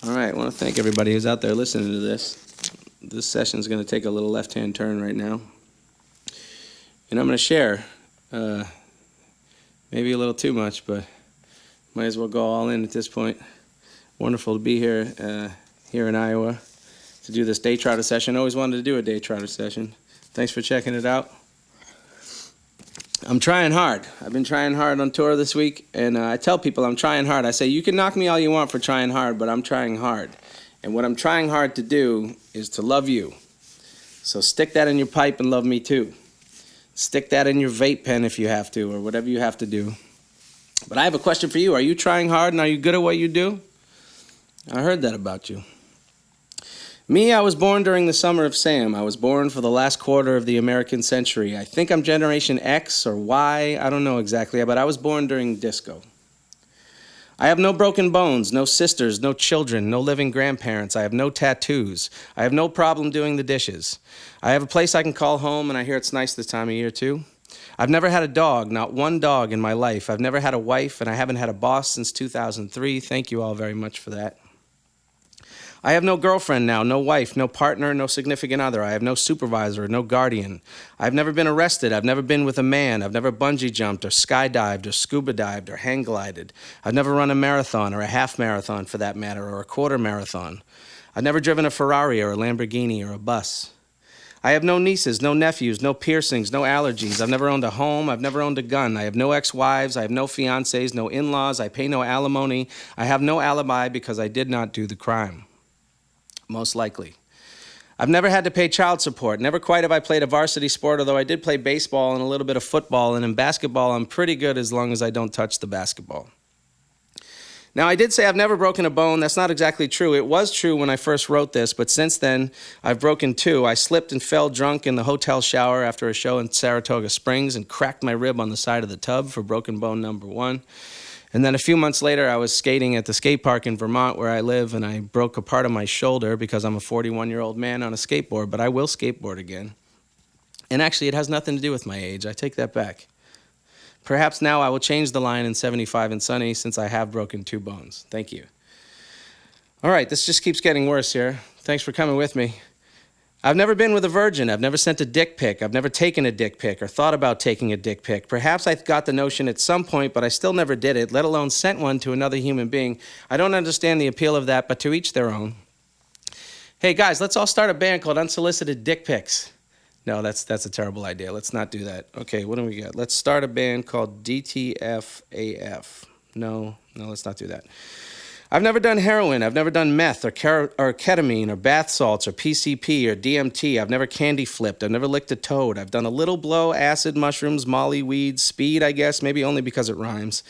All right, I want to thank everybody who's out there listening to this. This session is going to take a little left-hand turn right now. And I'm going to share, maybe a little too much, but might as well go all in at this point. Wonderful to be here, here in Iowa to do this Daytrotter session. I always wanted to do a Daytrotter session. Thanks for checking it out. I'm trying hard. I've been trying hard on tour this week, and I tell people I'm trying hard. I say, you can knock me all you want for trying hard, but I'm trying hard. And what I'm trying hard to do is to love you. So stick that in your pipe and love me too. Stick that in your vape pen if you have to, or whatever you have to do. But I have a question for you. Are you trying hard, and are you good at what you do? I heard that about you. Me, I was born during the summer of Sam. I was born for the last quarter of the American century. I think I'm Generation X or Y. I don't know exactly, but I was born during disco. I have no broken bones, no sisters, no children, no living grandparents. I have no tattoos. I have no problem doing the dishes. I have a place I can call home, and I hear it's nice this time of year, too. I've never had a dog, not one dog in my life. I've never had a wife, and I haven't had a boss since 2003. Thank you all very much for that. I have no girlfriend now, no wife, no partner, no significant other. I have no supervisor, no guardian. I've never been arrested. I've never been with a man. I've never bungee jumped or skydived or scuba dived or hang glided. I've never run a marathon or a half marathon for that matter, or a quarter marathon. I've never driven a Ferrari or a Lamborghini or a bus. I have no nieces, no nephews, no piercings, no allergies. I've never owned a home. I've never owned a gun. I have no ex-wives. I have no fiancés, no in-laws. I pay no alimony. I have no alibi because I did not do the crime. Most likely. I've never had to pay child support. Never quite have I played a varsity sport, although I did play baseball and a little bit of football. And in basketball, I'm pretty good as long as I don't touch the basketball. Now, I did say I've never broken a bone. That's not exactly true. It was true when I first wrote this, but since then, I've broken two. I slipped and fell drunk in the hotel shower after a show in Saratoga Springs and cracked my rib on the side of the tub for broken bone number one. And then a few months later, I was skating at the skate park in Vermont where I live, and I broke a part of my shoulder because I'm a 41-year-old man on a skateboard, but I will skateboard again. And actually, it has nothing to do with my age. I take that back. Perhaps now I will change the line in 75 and Sunny since I have broken two bones. Thank you. All right, this just keeps getting worse here. Thanks for coming with me. I've never been with a virgin. I've never sent a dick pic. I've never taken a dick pic or thought about taking a dick pic. Perhaps I got the notion at some point, but I still never did it, let alone sent one to another human being. I don't understand the appeal of that, but to each their own. Hey, guys, let's all start a band called Unsolicited Dick Pics. No, that's a terrible idea. Let's not do that. Okay, what do we got? Let's start a band called DTFAF. No, let's not do that. I've never done heroin. I've never done meth or ketamine or bath salts or PCP or DMT. I've never candy flipped. I've never licked a toad. I've done a little blow, acid, mushrooms, molly, weed, speed, I guess, maybe only because it rhymes.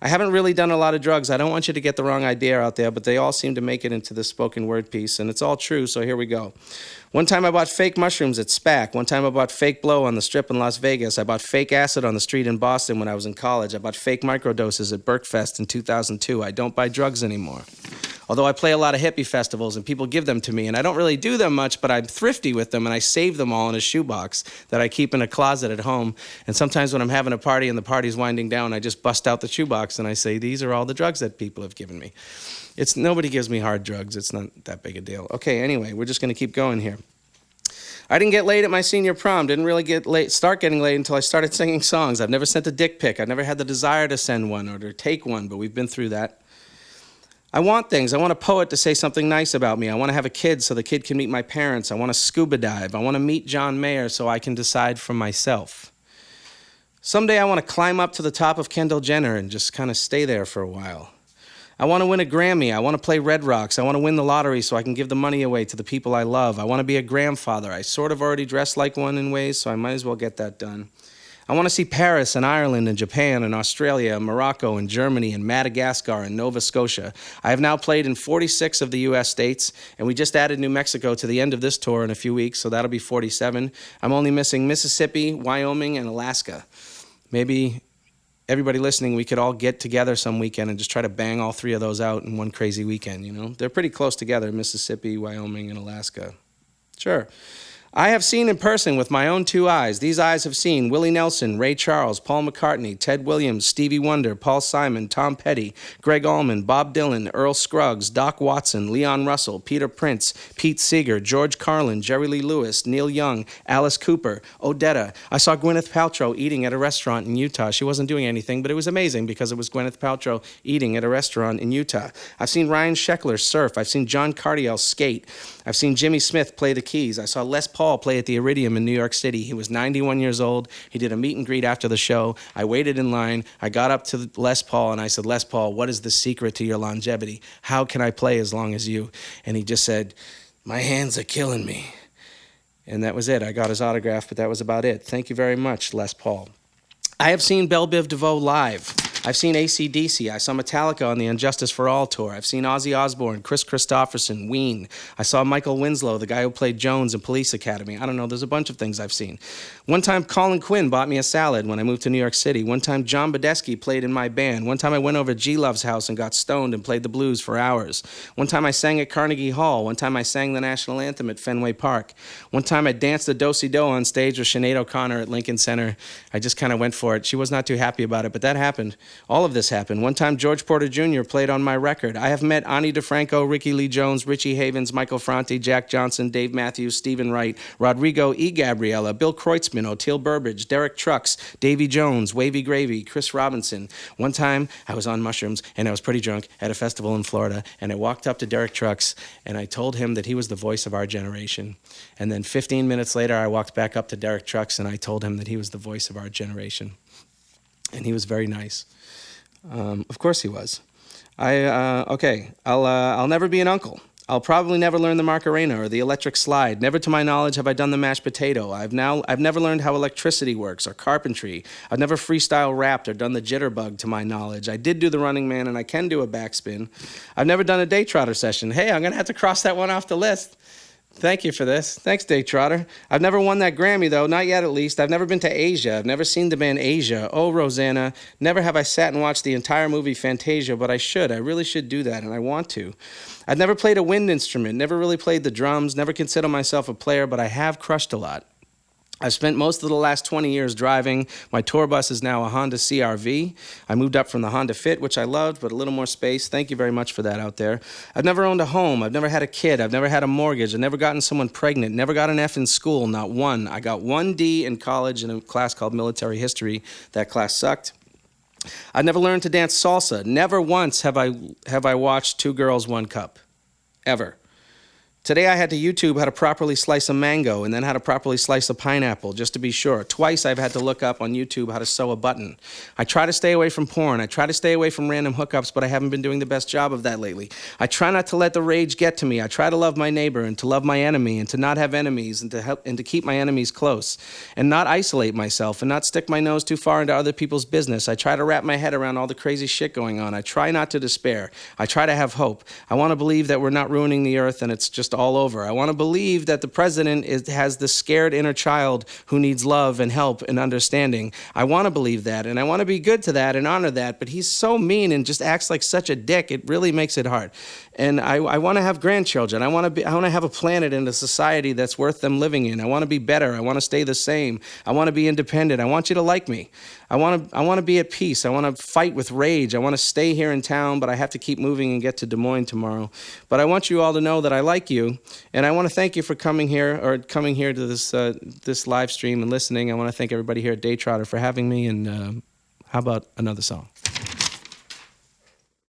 I haven't really done a lot of drugs. I don't want you to get the wrong idea out there, but they all seem to make it into the spoken word piece, and it's all true, so here we go. One time I bought fake mushrooms at SPAC. One time I bought fake blow on the strip in Las Vegas. I bought fake acid on the street in Boston when I was in college. I bought fake microdoses at Berkfest in 2002. I don't buy drugs anymore. Although I play a lot of hippie festivals and people give them to me, and I don't really do them much, but I'm thrifty with them, and I save them all in a shoebox that I keep in a closet at home. And sometimes when I'm having a party and the party's winding down, I just bust out the shoebox and I say, these are all the drugs that people have given me. Nobody gives me hard drugs. It's not that big a deal. Okay, anyway, we're just going to keep going here. I didn't get laid at my senior prom. Didn't really start getting laid until I started singing songs. I've never sent a dick pic. I've never had the desire to send one or to take one, but we've been through that. I want things. I want a poet to say something nice about me. I want to have a kid so the kid can meet my parents. I want to scuba dive. I want to meet John Mayer so I can decide for myself. Someday I want to climb up to the top of Kendall Jenner and just kind of stay there for a while. I want to win a Grammy. I want to play Red Rocks. I want to win the lottery so I can give the money away to the people I love. I want to be a grandfather. I sort of already dress like one in ways, so I might as well get that done. I want to see Paris and Ireland and Japan and Australia and Morocco and Germany and Madagascar and Nova Scotia. I have now played in 46 of the U.S. states, and we just added New Mexico to the end of this tour in a few weeks, so that'll be 47. I'm only missing Mississippi, Wyoming, and Alaska. Maybe everybody listening, we could all get together some weekend and just try to bang all three of those out in one crazy weekend, you know? They're pretty close together, Mississippi, Wyoming, and Alaska. Sure. I have seen in person with my own two eyes. These eyes have seen Willie Nelson, Ray Charles, Paul McCartney, Ted Williams, Stevie Wonder, Paul Simon, Tom Petty, Greg Allman, Bob Dylan, Earl Scruggs, Doc Watson, Leon Russell, Peter Prince, Pete Seeger, George Carlin, Jerry Lee Lewis, Neil Young, Alice Cooper, Odetta. I saw Gwyneth Paltrow eating at a restaurant in Utah. She wasn't doing anything, but it was amazing because it was Gwyneth Paltrow eating at a restaurant in Utah. I've seen Ryan Sheckler surf. I've seen John Cardiel skate. I've seen Jimmy Smith play the keys. I saw Les Paul play at the Iridium in New York City. He was 91 years old. He did a meet and greet after the show. I waited in line. I got up to Les Paul and I said, Les Paul, what is the secret to your longevity? How can I play as long as you? And he just said, my hands are killing me. And that was it. I got his autograph, but that was about it. Thank you very much, Les Paul. I have seen Belle Biv DeVoe live. I've seen AC/DC. I saw Metallica on the Injustice for All tour. I've seen Ozzy Osbourne, Chris Christopherson, Ween. I saw Michael Winslow, the guy who played Jones in Police Academy. I don't know, there's a bunch of things I've seen. One time, Colin Quinn bought me a salad when I moved to New York City. One time, John Badesky played in my band. One time, I went over to G-Love's house and got stoned and played the blues for hours. One time, I sang at Carnegie Hall. One time, I sang the national anthem at Fenway Park. One time, I danced the do-si-do on stage with Sinead O'Connor at Lincoln Center. I just kind of went for it. She was not too happy about it, but that happened. All of this happened. One time, George Porter Jr. played on my record. I have met Ani DeFranco, Ricky Lee Jones, Richie Havens, Michael Franti, Jack Johnson, Dave Matthews, Stephen Wright, Rodrigo E. Gabriela, Bill Kreutzmann, Oteil Burbridge, Derek Trucks, Davy Jones, Wavy Gravy, Chris Robinson. One time, I was on mushrooms, and I was pretty drunk at a festival in Florida, and I walked up to Derek Trucks, and I told him that he was the voice of our generation. And then 15 minutes later, I walked back up to Derek Trucks, and I told him that he was the voice of our generation. And he was very nice. Of course he was. I'll never be an uncle. I'll probably never learn the Macarena or the electric slide. Never to my knowledge have I done the mashed potato. I've never learned how electricity works or carpentry. I've never freestyle rapped or done the jitterbug to my knowledge. I did do the Running Man and I can do a backspin. I've never done a Daytrotter session. Hey, I'm going to have to cross that one off the list. Thank you for this. Thanks, Daytrotter. I've never won that Grammy, though, not yet at least. I've never been to Asia. I've never seen the band Asia. Oh, Rosanna. Never have I sat and watched the entire movie Fantasia, but I should. I really should do that, and I want to. I've never played a wind instrument, never really played the drums, never consider myself a player, but I have crushed a lot. I've spent most of the last 20 years driving. My tour bus is now a Honda CR-V. I moved up from the Honda Fit, which I loved, but a little more space. Thank you very much for that out there. I've never owned a home. I've never had a kid. I've never had a mortgage. I've never gotten someone pregnant. Never got an F in school, not one. I got one D in college in a class called Military History. That class sucked. I've never learned to dance salsa. Never once have I watched Two Girls, One Cup. Ever. Today I had to YouTube how to properly slice a mango and then how to properly slice a pineapple, just to be sure. Twice I've had to look up on YouTube how to sew a button. I try to stay away from porn. I try to stay away from random hookups, but I haven't been doing the best job of that lately. I try not to let the rage get to me. I try to love my neighbor and to love my enemy and to not have enemies and to keep my enemies close and not isolate myself and not stick my nose too far into other people's business. I try to wrap my head around all the crazy shit going on. I try not to despair. I try to have hope. I want to believe that we're not ruining the earth and it's just all over. I want to believe that the president has the scared inner child who needs love and help and understanding. I want to believe that, and I want to be good to that and honor that, but he's so mean and just acts like such a dick, it really makes it hard. And I want to have grandchildren. I want to have a planet and a society that's worth them living in. I want to be better. I want to stay the same. I want to be independent. I want you to like me. I want to be at peace. I want to fight with rage. I want to stay here in town, but I have to keep moving and get to Des Moines tomorrow. But I want you all to know that I like you, and I want to thank you for coming here to this live stream and listening. I want to thank everybody here at Daytrotter for having me, and how about another song?